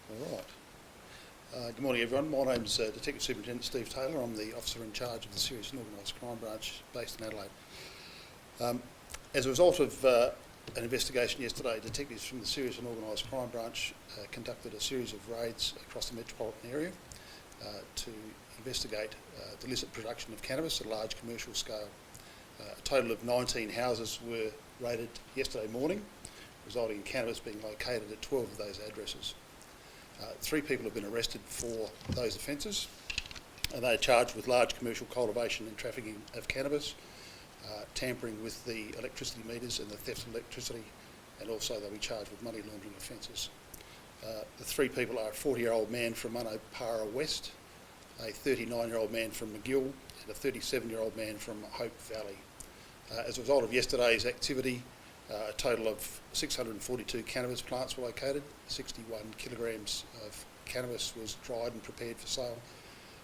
All right. Good morning, everyone. My name's Detective Superintendent Steve Taylor. I'm the officer in charge of the Serious Organised Crime Branch based in Adelaide. As a result of an investigation yesterday, detectives from the Serious and Organised Crime Branch conducted a series of raids across the metropolitan area to investigate the illicit production of cannabis at a large commercial scale. A total of 19 houses were raided yesterday morning, resulting in cannabis being located at 12 of those addresses. 3 people have been arrested for those offences, and they are charged with large commercial cultivation and trafficking of cannabis, tampering with the electricity meters and the theft of electricity, and also they'll be charged with money laundering offences. The 3 people are a 40-year-old man from Munopara West, a 39-year-old man from McGill, and a 37-year-old man from Hope Valley. As a result of yesterday's activity, a total of 642 cannabis plants were located, 61 kilograms of cannabis was dried and prepared for sale,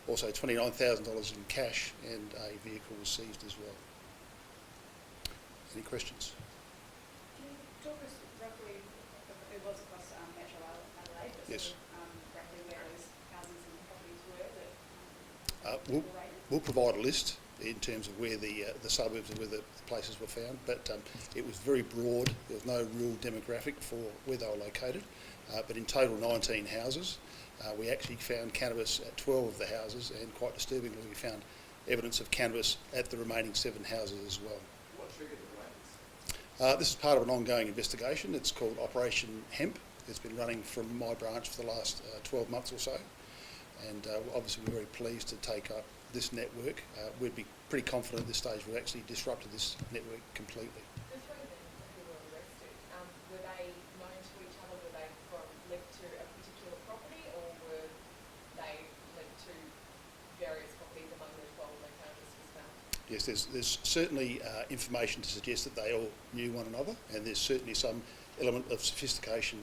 also $29,000 in cash, and a vehicle was seized as well. Any questions? Can you talk us roughly, it was across Metro Adelaide, but Yes. Roughly where those houses and properties were that We'll provide a list in terms of where the suburbs and where the places were found, but it was very broad. There was no real demographic for where they were located, but in total 19 houses. We actually found cannabis at 12 of the houses, and quite disturbingly we found evidence of cannabis at the remaining 7 houses as well. What triggered the raids? This is part of an ongoing investigation. It's called Operation Hemp. It's been running from my branch for the last 12 months or so, and obviously we're very pleased to take up this network. We'd be pretty confident at this stage we've actually disrupted this network completely. The 3 men who were arrested, were they known to each other? Were they linked to a particular property, or were they linked to various properties among the 12 where cannabis was found? Yes, there's certainly information to suggest that they all knew one another, and there's certainly some element of sophistication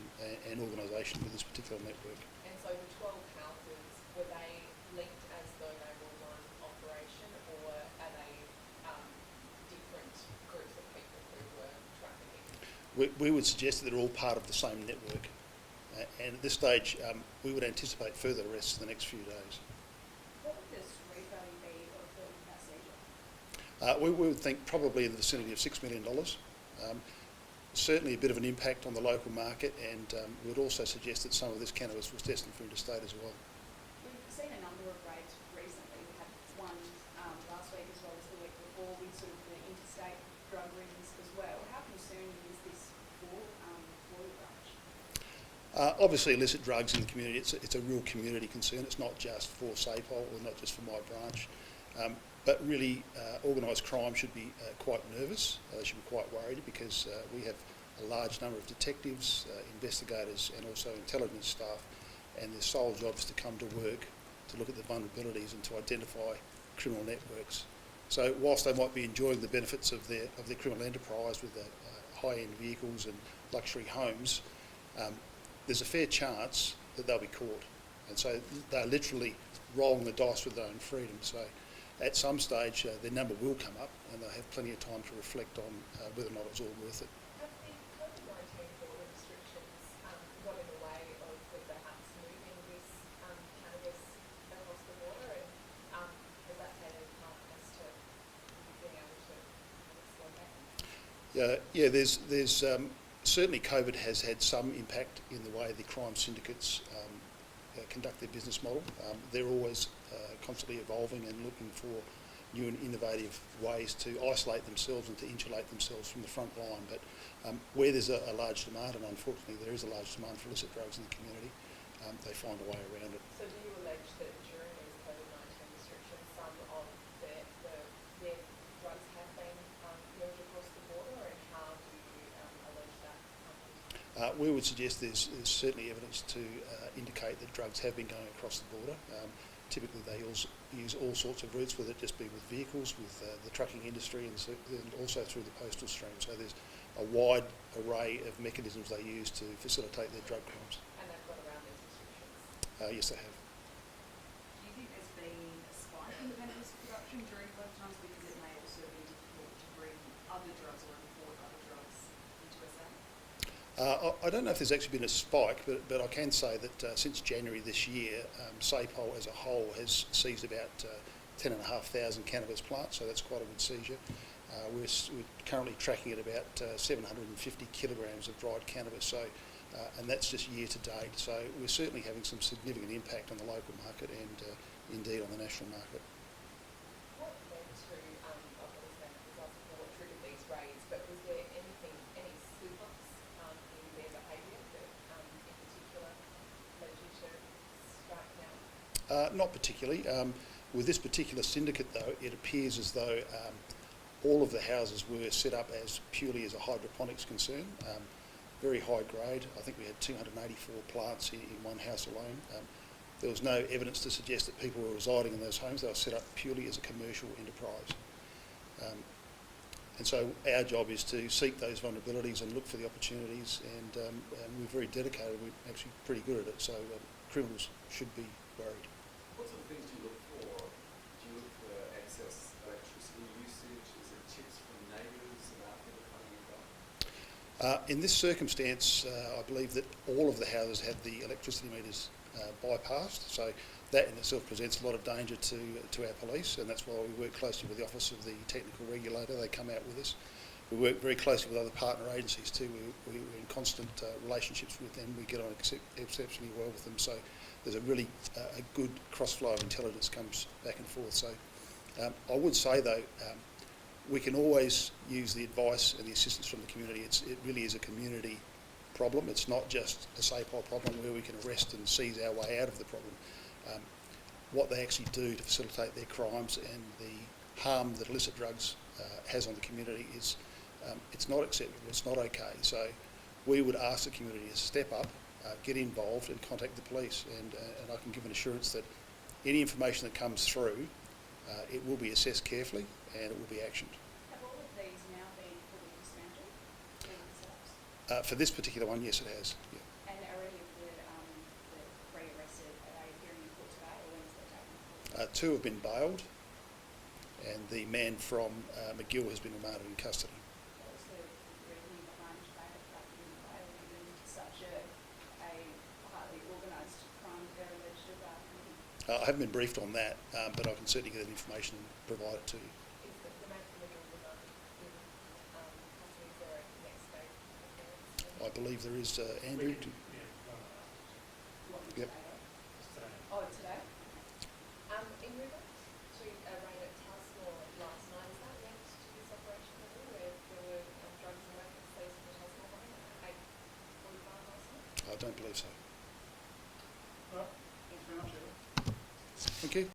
and organisation with this particular network. And so the 12 houses, were they linked as though they were one operation, or are they different groups of people who were trafficking? We would suggest that they're all part of the same network, and at this stage we would anticipate further arrests in the next few days. what would the street value be of that seizure? We would think probably in the vicinity of $6 million. Certainly a bit of an impact on the local market, and we would also suggest that some of this cannabis was destined for interstate as well. We've seen a number of raids recently. We had one last week as well as the week before with sort of the interstate drug rings as well. How concerning is this for the branch? Obviously illicit drugs in the community, it's a real community concern. It's not just for SAPOL or not just for my branch. But really, organised crime should be quite nervous. They should be quite worried, because we have a large number of detectives, investigators, and also intelligence staff, and their sole job is to come to work to look at the vulnerabilities and to identify criminal networks. So whilst they might be enjoying the benefits of their criminal enterprise with high-end vehicles and luxury homes, there's a fair chance that they'll be caught, and so they're literally rolling the dice with their own freedom. So at some stage, their number will come up, and they'll have plenty of time to reflect on whether or not it's all worth it. Have the COVID-19 border restrictions got in the way of perhaps moving this cannabis across the border, and has that played a part as to being able to slow down? Yeah, there's certainly COVID has had some impact in the way the crime syndicates conduct their business model. They're always constantly evolving and looking for new and innovative ways to isolate themselves and to insulate themselves from the front line. But where there's a large demand, and unfortunately there is a large demand for illicit drugs in the community, they find a way around it. So do you allege that during these COVID-19 restrictions, some of their drugs have been moved across the border, and how do you allege that? We would suggest there's certainly evidence to indicate that drugs have been going across the border. Typically they use all sorts of routes, whether it just be with vehicles, with the trucking industry, and also through the postal stream. So there's a wide array of mechanisms they use to facilitate their drug crimes. And they've got around these restrictions? Yes, they have. Do you think there's been a spike in the cannabis production during COVID times, because it may also be difficult to bring other drugs or import other drugs into SA? I don't know if there's actually been a spike, but I can say that since January this year, SAPOL as a whole has seized about 10,500 cannabis plants, so that's quite a good seizure. We're currently tracking at about 750 kilograms of dried cannabis, so and that's just year to date. So we're certainly having some significant impact on the local market and indeed on the national market. What led to, obviously I was asking for what triggered these raids, but was there anything, any slip-ups in their behaviour that in particular led you to strike down? Not particularly. With this particular syndicate, though, it appears as though all of the houses were set up as purely as a hydroponics concern, very high grade. I think we had 284 plants in one house alone. There was no evidence to suggest that people were residing in those homes. They were set up purely as a commercial enterprise. And so our job is to seek those vulnerabilities and look for the opportunities, and we're very dedicated. We're actually pretty good at it, so criminals should be worried. What sort of things do you look for? Do you look for excess electricity usage? Is it tips from neighbours about people coming and going? In this circumstance, I believe that all of the houses had the electricity meters bypassed, so that in itself presents a lot of danger to our police, and that's why we work closely with the Office of the Technical Regulator. They come out with us. We work very closely with other partner agencies too. We're in constant relationships with them. We get on exceptionally well with them, so there's a really a good cross-flow of intelligence comes back and forth. So I would say though, we can always use the advice and the assistance from the community. It really is a community problem. It's not just a SAPOL problem where we can arrest and seize our way out of the problem. What they actually do to facilitate their crimes and the harm that illicit drugs has on the community is it's not acceptable, it's not okay. So we would ask the community to step up, get involved and contact the police, and I can give an assurance that any information that comes through, it will be assessed carefully and it will be actioned. Have all of these now been fully dismantled, all the setups? For this particular one, yes, it has. Yeah. And are any of the three arrested, are they appearing in court today, or when is that taking place? 2 have been bailed, and the man from McGill has been remanded in custody. What was the reasoning behind bail given such a highly organised crime they're alleged to have committed? I haven't been briefed on that, but I can certainly get that information and provide it to you. Is the man from the Middle in custody? Is there a next date appearance? I believe there is Andrew. What, Yep. today? Oh, today? In regard to a raid at Tasmore last night, is that linked to this operation at all, where there were drugs and weapons seized from the Tasmore mine at 8:45 last night? I don't believe so. Well, thanks very much, Eva. Thank you.